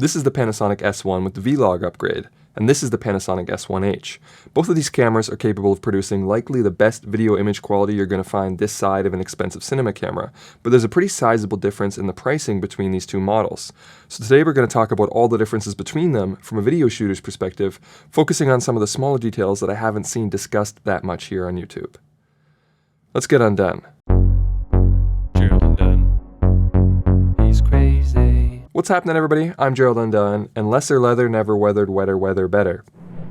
This is the Panasonic S1 with the V-Log upgrade, and this is the Panasonic S1H. Both of these cameras are capable of producing likely the best video image quality you're going to find this side of an expensive cinema camera, but there's a pretty sizable difference in the pricing between these two models. So today we're going to talk about all the differences between them from a video shooter's perspective, focusing on some of the smaller details that I haven't seen discussed that much here on YouTube. Let's get undone. What's happening, everybody? I'm Gerald Undone, and lesser leather never weathered wetter weather better.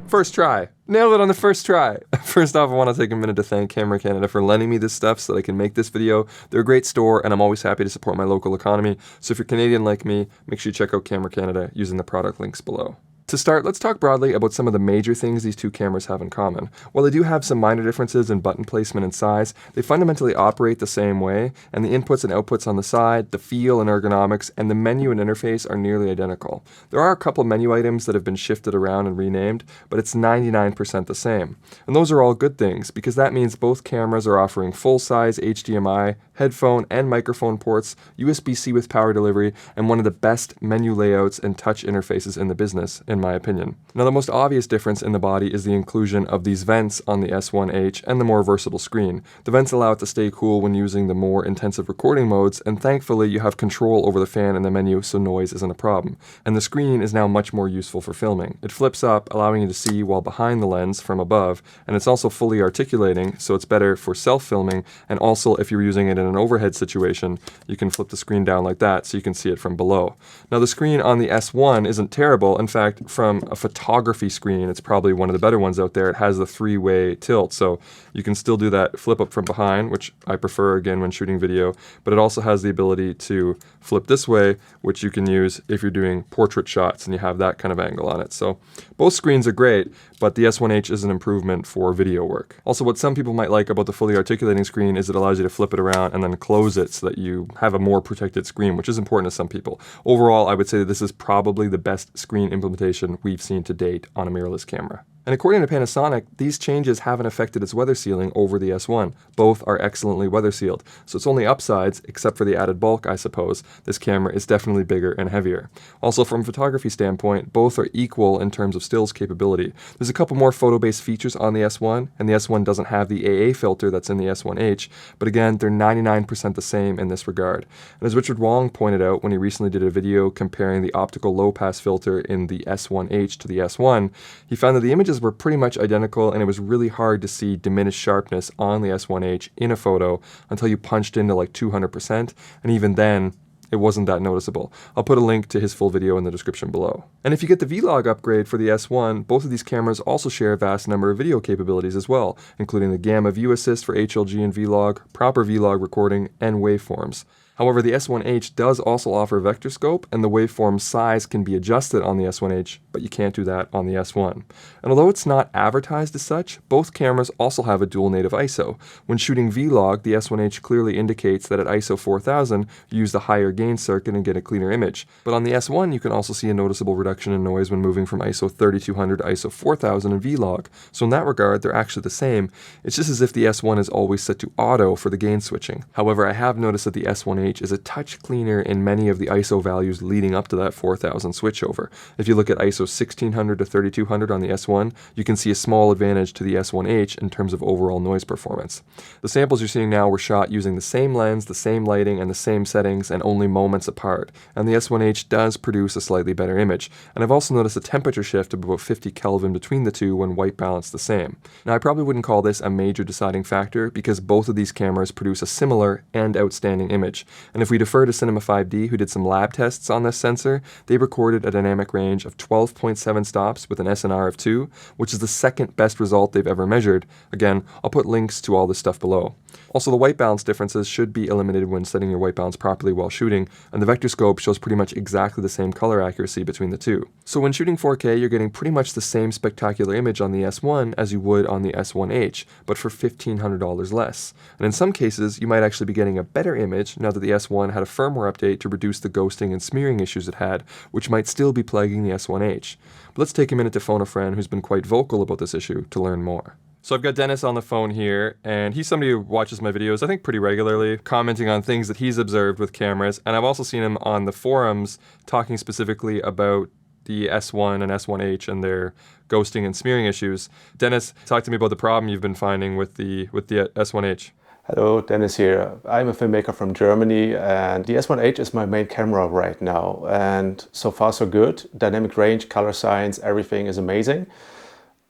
First try. Nailed it on the first try. First off, I want to take a minute to thank Camera Canada for lending me this stuff so that I can make this video. They're a great store, and I'm always happy to support my local economy. So if you're Canadian like me, make sure you check out Camera Canada using the product links below. To start, let's talk broadly about some of the major things these two cameras have in common. While they do have some minor differences in button placement and size, they fundamentally operate the same way, and the inputs and outputs on the side, the feel and ergonomics, and the menu and interface are nearly identical. There are a couple menu items that have been shifted around and renamed, but it's 99% the same. And those are all good things, because that means both cameras are offering full-size HDMI, headphone and microphone ports, USB-C with power delivery, and one of the best menu layouts and touch interfaces in the business, in my opinion. Now, the most obvious difference in the body is the inclusion of these vents on the S1H and the more versatile screen. The vents allow it to stay cool when using the more intensive recording modes, and thankfully you have control over the fan and the menu, so noise isn't a problem. And the screen is now much more useful for filming. It flips up, allowing you to see while behind the lens from above, and it's also fully articulating, so it's better for self-filming, and also if you're using it in an overhead situation, you can flip the screen down like that so you can see it from below. Now, the screen on the S1 isn't terrible. In fact, from a photography screen, it's probably one of the better ones out there. It has the three-way tilt, so you can still do that flip up from behind, which I prefer again when shooting video, but it also has the ability to flip this way, which you can use if you're doing portrait shots and you have that kind of angle on it. So both screens are great, but the S1H is an improvement for video work. Also, what some people might like about the fully articulating screen is it allows you to flip it around and then close it so that you have a more protected screen, which is important to some people. Overall, I would say that this is probably the best screen implementation we've seen to date on a mirrorless camera. And according to Panasonic, these changes haven't affected its weather sealing over the S1. Both are excellently weather sealed, so it's only upsides, except for the added bulk, I suppose. This camera is definitely bigger and heavier. Also, from a photography standpoint, both are equal in terms of stills capability. There's a couple more photo-based features on the S1, and the S1 doesn't have the AA filter that's in the S1H, but again, they're 99% the same in this regard. And as Richard Wong pointed out when he recently did a video comparing the optical low-pass filter in the S1H to the S1, he found that the images were pretty much identical, and it was really hard to see diminished sharpness on the S1H in a photo until you punched into like 200%, and even then, it wasn't that noticeable. I'll put a link to his full video in the description below. And if you get the V-Log upgrade for the S1, both of these cameras also share a vast number of video capabilities as well, including the gamma view assist for HLG and V-Log, proper V-Log recording, and waveforms. However, the S1H does also offer vector scope, and the waveform size can be adjusted on the S1H, but you can't do that on the S1. And although it's not advertised as such, both cameras also have a dual native ISO. When shooting V-Log, the S1H clearly indicates that at ISO 4000, you use the higher gain circuit and get a cleaner image. But on the S1, you can also see a noticeable reduction in noise when moving from ISO 3200 to ISO 4000 in V-Log. So in that regard, they're actually the same. It's just as if the S1 is always set to auto for the gain switching. However, I have noticed that the S1H is a touch cleaner in many of the ISO values leading up to that 4000 switchover. If you look at ISO 1600 to 3200 on the S1, you can see a small advantage to the S1H in terms of overall noise performance. The samples you're seeing now were shot using the same lens, the same lighting, and the same settings, and only moments apart. And the S1H does produce a slightly better image. And I've also noticed a temperature shift of about 50 Kelvin between the two when white balance the same. Now, I probably wouldn't call this a major deciding factor because both of these cameras produce a similar and outstanding image. And if we defer to Cinema 5D, who did some lab tests on this sensor, they recorded a dynamic range of 12.7 stops with an SNR of 2, which is the second best result they've ever measured. Again, I'll put links to all this stuff below. Also, the white balance differences should be eliminated when setting your white balance properly while shooting, and the vector scope shows pretty much exactly the same color accuracy between the two. So when shooting 4K, you're getting pretty much the same spectacular image on the S1 as you would on the S1H, but for $1,500 less. And in some cases, you might actually be getting a better image now that the S1 had a firmware update to reduce the ghosting and smearing issues it had, which might still be plaguing the S1H. But let's take a minute to phone a friend who's been quite vocal about this issue to learn more. So I've got Dennis on the phone here, and he's somebody who watches my videos, I think, pretty regularly, commenting on things that he's observed with cameras. And I've also seen him on the forums talking specifically about the S1 and S1H and their ghosting and smearing issues. Dennis, talk to me about the problem you've been finding with the S1H. Hello, Dennis here. I'm a filmmaker from Germany, and the S1H is my main camera right now. And so far so good. Dynamic range, color science, everything is amazing.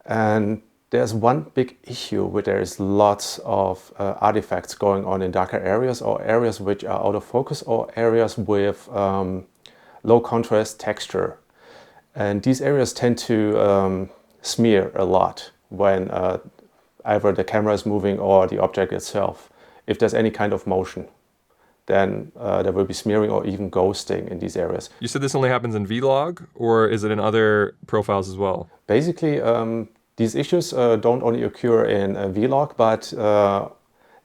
And there's one big issue where there's lots of artifacts going on in darker areas, or areas which are out of focus, or areas with low contrast texture. And these areas tend to smear a lot when either the camera is moving or the object itself. If there's any kind of motion, then there will be smearing or even ghosting in these areas. You said this only happens in V-Log, or is it in other profiles as well? Basically, these issues don't only occur in V-Log, but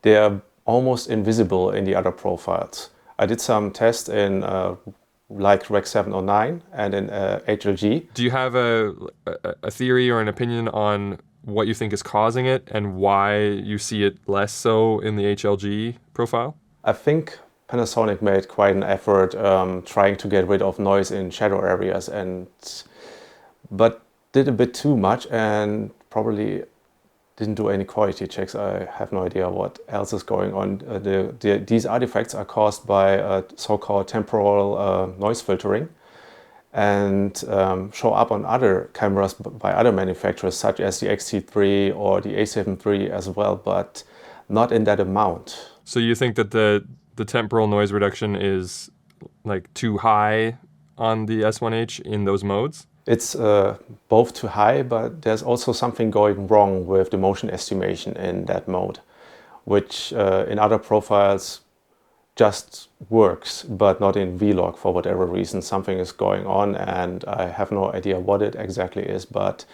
they are almost invisible in the other profiles. I did some tests in like Rec 7 or 9 and in HLG. Do you have a theory or an opinion on what you think is causing it and why you see it less so in the HLG profile? I think Panasonic made quite an effort trying to get rid of noise in shadow areas, but did a bit too much and probably didn't do any quality checks. I have no idea what else is going on. These artifacts are caused by so-called temporal noise filtering, and show up on other cameras by other manufacturers such as the X-T3 or the A7 III as well, but not in that amount. So you think that the temporal noise reduction is like too high on the S1H in those modes? It's both too high, but there's also something going wrong with the motion estimation in that mode, which in other profiles just works, but not in V-Log for whatever reason. Something is going on, and I have no idea what it exactly is, but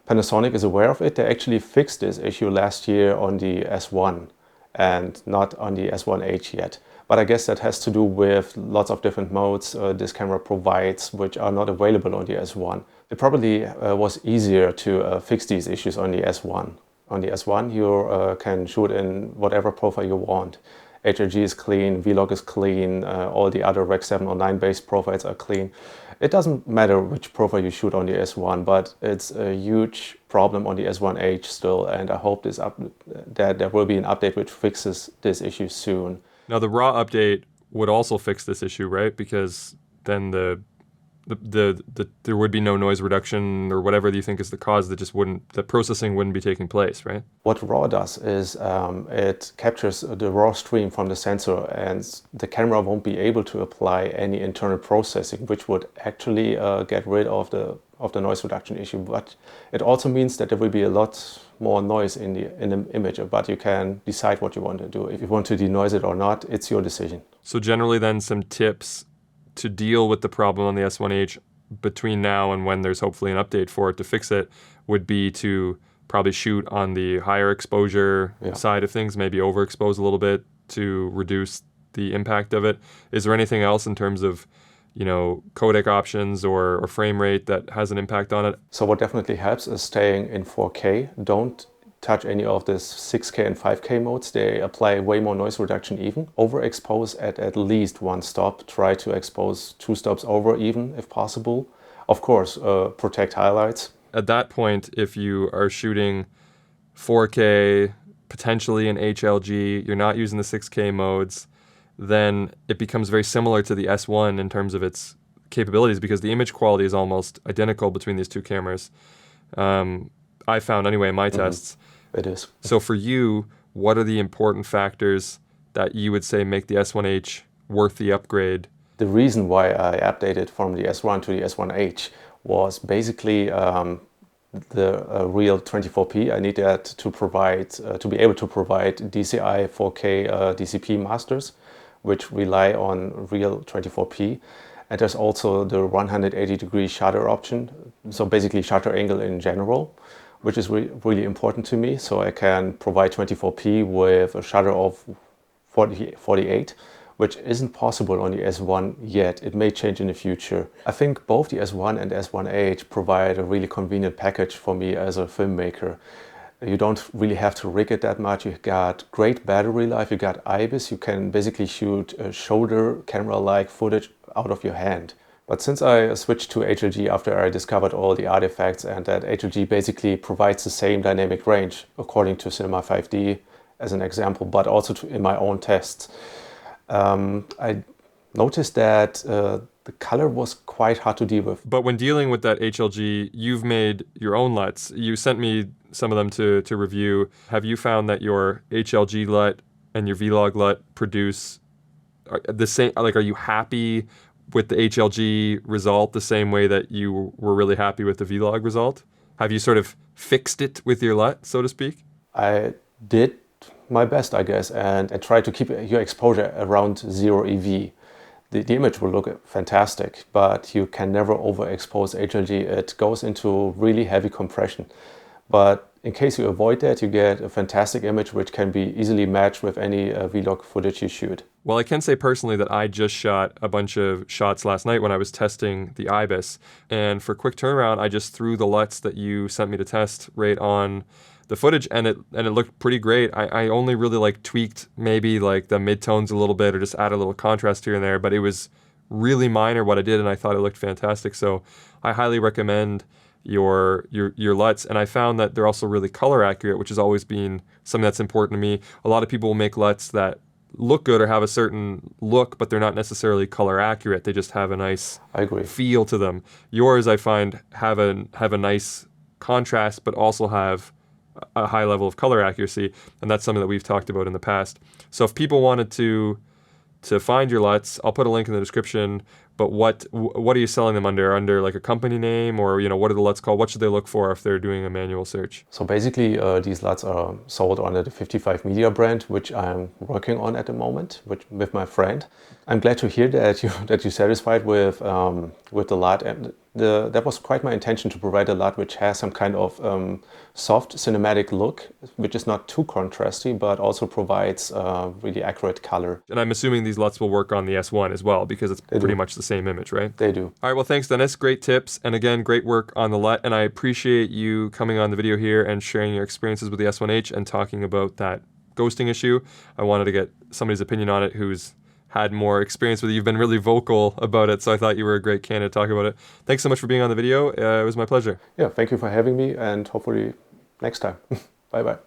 Panasonic is aware of it. They actually fixed this issue last year on the S1 and not on the S1H yet. But I guess that has to do with lots of different modes this camera provides, which are not available on the S1. It probably was easier to fix these issues on the S1. On the S1, you can shoot in whatever profile you want. HLG is clean, V-Log is clean, all the other Rec 7 or 9 based profiles are clean. It doesn't matter which profile you shoot on the S1, but it's a huge problem on the S1H still, and I hope that there will be an update which fixes this issue soon. Now the raw update would also fix this issue, right? Because then there would be no noise reduction or whatever you think is the cause, that just the processing wouldn't be taking place, right? What RAW does is it captures the raw stream from the sensor, and the camera won't be able to apply any internal processing, which would actually get rid of the noise reduction issue. But it also means that there will be a lot more noise in the image, but you can decide what you want to do. If you want to denoise it or not, it's your decision. So generally then some tips to deal with the problem on the S1H between now and when there's hopefully an update for it to fix it would be to probably shoot on the higher exposure side of things, maybe overexpose a little bit to reduce the impact of it. Is there anything else in terms of, codec options or frame rate that has an impact on it? So what definitely helps is staying in 4K. Don't touch any of this 6K and 5K modes. They apply way more noise reduction even. Overexpose at least one stop. Try to expose 2 stops over even if possible. Of course, protect highlights. At that point, if you are shooting 4K, potentially in HLG, you're not using the 6K modes, then it becomes very similar to the S1 in terms of its capabilities, because the image quality is almost identical between these two cameras. I found anyway in my tests. It is. So for you, what are the important factors that you would say make the S1H worth the upgrade? The reason why I updated from the S1 to the S1H was basically the real 24p. I need that to be able to provide DCI 4K DCP masters, which rely on real 24p. And there's also the 180-degree shutter option, so basically shutter angle in general, which is really important to me. So I can provide 24p with a shutter of 48, which isn't possible on the S1 yet. It may change in the future. I think both the S1 and S1H provide a really convenient package for me as a filmmaker. You don't really have to rig it that much. You got great battery life. You got IBIS. You can basically shoot shoulder camera-like footage out of your hand. But since I switched to HLG after I discovered all the artifacts and that HLG basically provides the same dynamic range according to Cinema 5D as an example, but also in my own tests, I noticed that the color was quite hard to deal with. But when dealing with that HLG, you've made your own LUTs. You sent me some of them to review. Have you found that your HLG LUT and your V-Log LUT produce the same? Like, are you happy with the HLG result the same way that you were really happy with the V-Log result? Have you sort of fixed it with your LUT, so to speak? I did my best, I guess, and try to keep your exposure around 0 EV. The image will look fantastic, but you can never overexpose HLG. It goes into really heavy compression. But in case you avoid that, you get a fantastic image which can be easily matched with any V-Log footage you shoot. Well, I can say personally that I just shot a bunch of shots last night when I was testing the IBIS. And for quick turnaround, I just threw the LUTs that you sent me to test right on the footage, and it looked pretty great. I only really like tweaked maybe like the midtones a little bit or just add a little contrast here and there, but it was really minor what I did, and I thought it looked fantastic. So I highly recommend your LUTs, and I found that they're also really color accurate, which has always been something that's important to me. A lot of people will make LUTs that look good or have a certain look, but they're not necessarily color accurate. They just have a nice feel to them. Yours, I find, have a nice contrast, but also have a high level of color accuracy, and that's something that we've talked about in the past. So if people wanted to find your LUTs, I'll put a link in the description. But what are you selling them under? Under like a company name, or what are the LUTs called? What should they look for if they're doing a manual search? So basically, these LUTs are sold under the 55 Media brand, which I'm working on at the moment with my friend. I'm glad to hear that you're satisfied with the LUT. And that was quite my intention, to provide a LUT which has some kind of soft cinematic look, which is not too contrasty, but also provides really accurate color. And I'm assuming these LUTs will work on the S1 as well, because it's pretty much the same image, right? They do. All right, well, thanks, Dennis. Great tips. And again, great work on the LUT. And I appreciate you coming on the video here and sharing your experiences with the S1H and talking about that ghosting issue. I wanted to get somebody's opinion on it who's had more experience with it. You've been really vocal about it, so I thought you were a great candidate to talk about it. Thanks so much for being on the video. It was my pleasure. Yeah, thank you for having me, and hopefully next time. Bye-bye.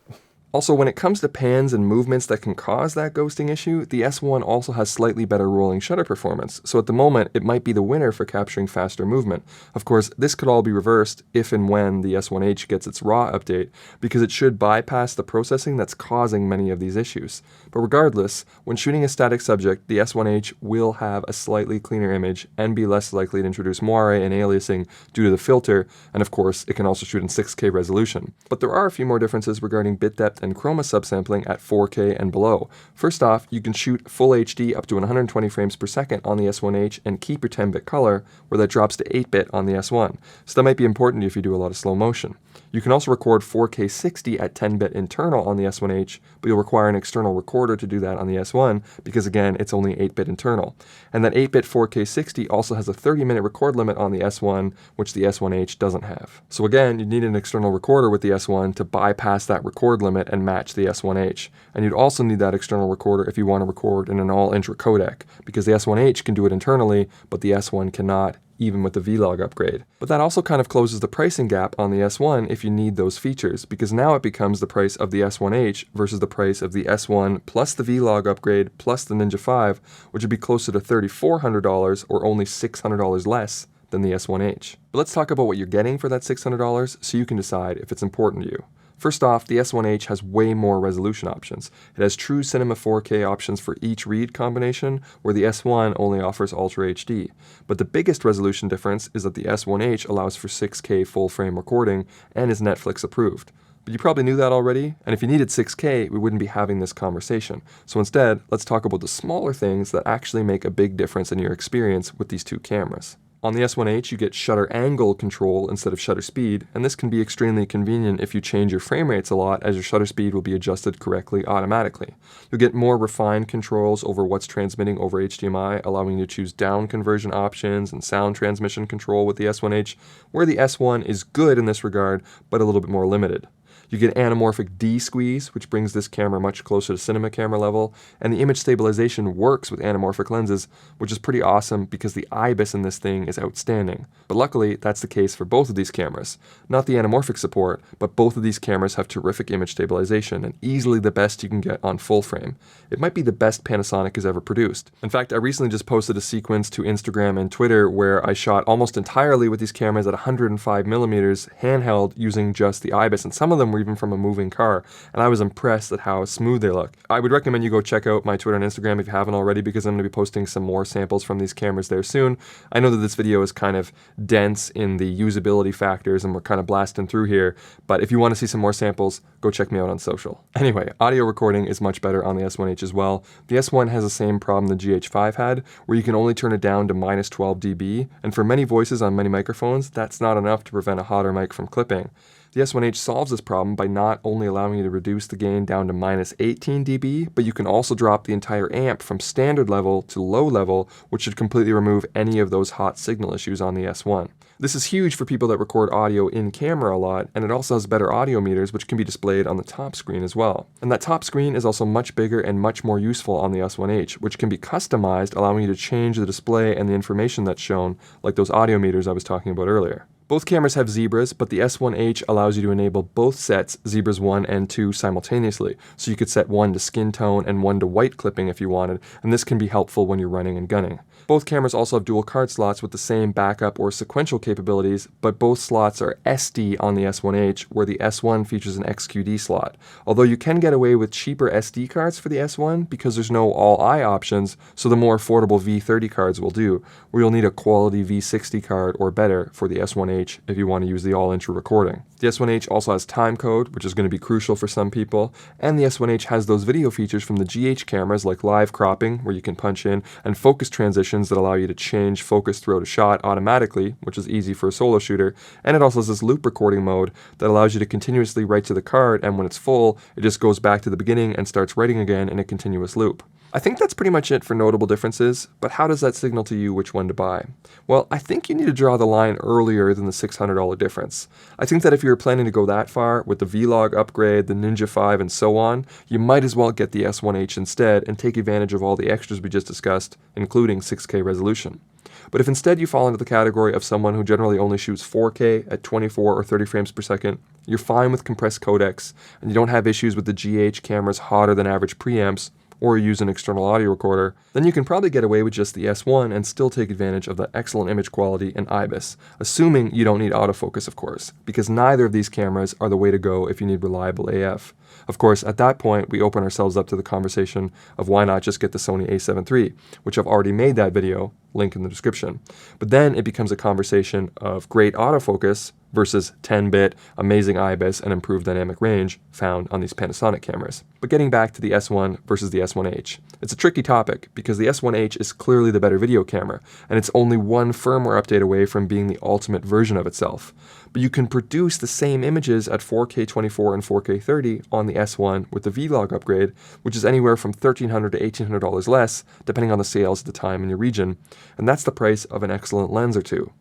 Also, when it comes to pans and movements that can cause that ghosting issue, the S1 also has slightly better rolling shutter performance, so at the moment, it might be the winner for capturing faster movement. Of course, this could all be reversed if and when the S1H gets its RAW update, because it should bypass the processing that's causing many of these issues. But regardless, when shooting a static subject, the S1H will have a slightly cleaner image and be less likely to introduce moire and aliasing due to the filter, and of course, it can also shoot in 6K resolution. But there are a few more differences regarding bit depth and chroma subsampling at 4K and below. First off, you can shoot full HD up to 120 frames per second on the S1H and keep your 10-bit color, where that drops to 8-bit on the S1. So that might be important if you do a lot of slow motion. You can also record 4K 60 at 10-bit internal on the S1H, but you'll require an external recorder to do that on the S1 because, again, it's only 8-bit internal. And that 8-bit 4K 60 also has a 30-minute record limit on the S1, which the S1H doesn't have. So again, you need an external recorder with the S1 to bypass that record limit and match the S1H. And you'd also need that external recorder if you want to record in an all-intra codec, because the S1H can do it internally, but the S1 cannot, even with the V-Log upgrade. But that also kind of closes the pricing gap on the S1 if you need those features, because now it becomes the price of the S1H versus the price of the S1 plus the V-Log upgrade plus the Ninja 5, which would be closer to $3,400 or only $600 less than the S1H. But let's talk about what you're getting for that $600 so you can decide if it's important to you. First off, the S1H has way more resolution options. It has true Cinema 4K options for each read combination, where the S1 only offers Ultra HD. But the biggest resolution difference is that the S1H allows for 6K full-frame recording and is Netflix approved. But you probably knew that already, and if you needed 6K, we wouldn't be having this conversation. So instead, let's talk about the smaller things that actually make a big difference in your experience with these two cameras. On the S1H, you get shutter angle control instead of shutter speed, and this can be extremely convenient if you change your frame rates a lot, as your shutter speed will be adjusted correctly automatically. You'll get more refined controls over what's transmitting over HDMI, allowing you to choose down conversion options and sound transmission control with the S1H, where the S1 is good in this regard, but a little bit more limited. You get anamorphic D-squeeze, which brings this camera much closer to cinema camera level, and the image stabilization works with anamorphic lenses, which is pretty awesome because the IBIS in this thing is outstanding. But luckily, that's the case for both of these cameras. Not the anamorphic support, but both of these cameras have terrific image stabilization and easily the best you can get on full frame. It might be the best Panasonic has ever produced. In fact, I recently just posted a sequence to Instagram and Twitter where I shot almost entirely with these cameras at 105mm handheld using just the IBIS, and some of them were even from a moving car, and I was impressed at how smooth they look. I would recommend you go check out my Twitter and Instagram if you haven't already, because I'm going to be posting some more samples from these cameras there soon. I know that this video is kind of dense in the usability factors and we're kind of blasting through here, but if you want to see some more samples, go check me out on social. Anyway, audio recording is much better on the S1H as well. The S1 has the same problem the GH5 had, where you can only turn it down to minus 12 dB, and for many voices on many microphones, that's not enough to prevent a hotter mic from clipping. The S1H solves this problem by not only allowing you to reduce the gain down to minus 18 dB, but you can also drop the entire amp from standard level to low level, which should completely remove any of those hot signal issues on the S1. This is huge for people that record audio in camera a lot, and it also has better audio meters, which can be displayed on the top screen as well. And that top screen is also much bigger and much more useful on the S1H, which can be customized, allowing you to change the display and the information that's shown, like those audio meters I was talking about earlier. Both cameras have zebras, but the S1H allows you to enable both sets, zebras 1 and 2, simultaneously. So you could set one to skin tone and one to white clipping if you wanted, and this can be helpful when you're running and gunning. Both cameras also have dual card slots with the same backup or sequential capabilities, but both slots are SD on the S1H, where the S1 features an XQD slot. Although you can get away with cheaper SD cards for the S1 because there's no all-I options, so the more affordable V30 cards will do, where you'll need a quality V60 card or better for the S1H if you want to use the all-intro recording. The S1H also has timecode, which is going to be crucial for some people, and the S1H has those video features from the GH cameras like live cropping, where you can punch in, and focus transitions that allow you to change focus throughout a shot automatically, which is easy for a solo shooter, and it also has this loop recording mode that allows you to continuously write to the card, and when it's full, it just goes back to the beginning and starts writing again in a continuous loop. I think that's pretty much it for notable differences, but how does that signal to you which one to buy? Well, I think you need to draw the line earlier than the $600 difference. I think that if you're planning to go that far with the V-Log upgrade, the Ninja 5, and so on, you might as well get the S1H instead and take advantage of all the extras we just discussed, including 6K resolution. But if instead you fall into the category of someone who generally only shoots 4K at 24 or 30 frames per second, you're fine with compressed codecs, and you don't have issues with the GH camera's hotter than average preamps, or use an external audio recorder, then you can probably get away with just the S1 and still take advantage of the excellent image quality and IBIS, assuming you don't need autofocus, of course, because neither of these cameras are the way to go if you need reliable AF. Of course, at that point, we open ourselves up to the conversation of why not just get the Sony a7 III, which I've already made that video, link in the description. But then it becomes a conversation of great autofocus versus 10-bit, amazing IBIS, and improved dynamic range found on these Panasonic cameras. But getting back to the S1 versus the S1H, it's a tricky topic because the S1H is clearly the better video camera, and it's only one firmware update away from being the ultimate version of itself. But you can produce the same images at 4K 24 and 4K 30 on the S1 with the V-Log upgrade, which is anywhere from $1,300 to $1,800 less, depending on the sales at the time in your region, and that's the price of an excellent lens or two.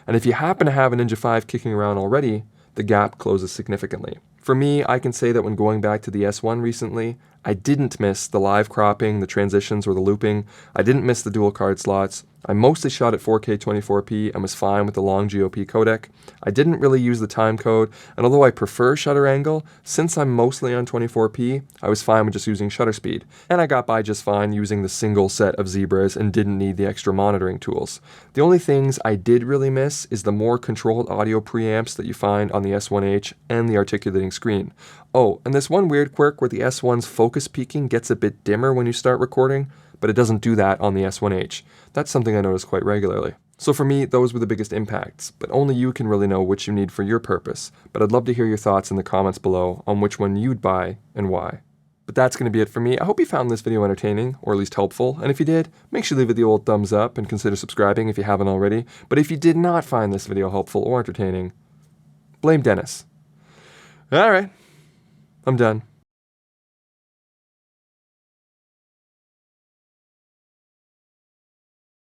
And if you happen to have a Ninja 5 kicking around already, the gap closes significantly. For me, I can say that when going back to the S1 recently, I didn't miss the live cropping, the transitions, or the looping. I didn't miss the dual card slots. I mostly shot at 4K 24p and was fine with the long GOP codec. I didn't really use the time code, and although I prefer shutter angle, since I'm mostly on 24p, I was fine with just using shutter speed. And I got by just fine using the single set of zebras and didn't need the extra monitoring tools. The only things I did really miss is the more controlled audio preamps that you find on the S1H and the articulating screen. Oh, and this one weird quirk where the S1's focus peaking gets a bit dimmer when you start recording, but it doesn't do that on the S1H. That's something I notice quite regularly. So for me, those were the biggest impacts, but only you can really know which you need for your purpose. But I'd love to hear your thoughts in the comments below on which one you'd buy and why. But that's going to be it for me. I hope you found this video entertaining, or at least helpful, and if you did, make sure you leave it the old thumbs up and consider subscribing if you haven't already. But if you did not find this video helpful or entertaining, blame Dennis. Alright, I'm done.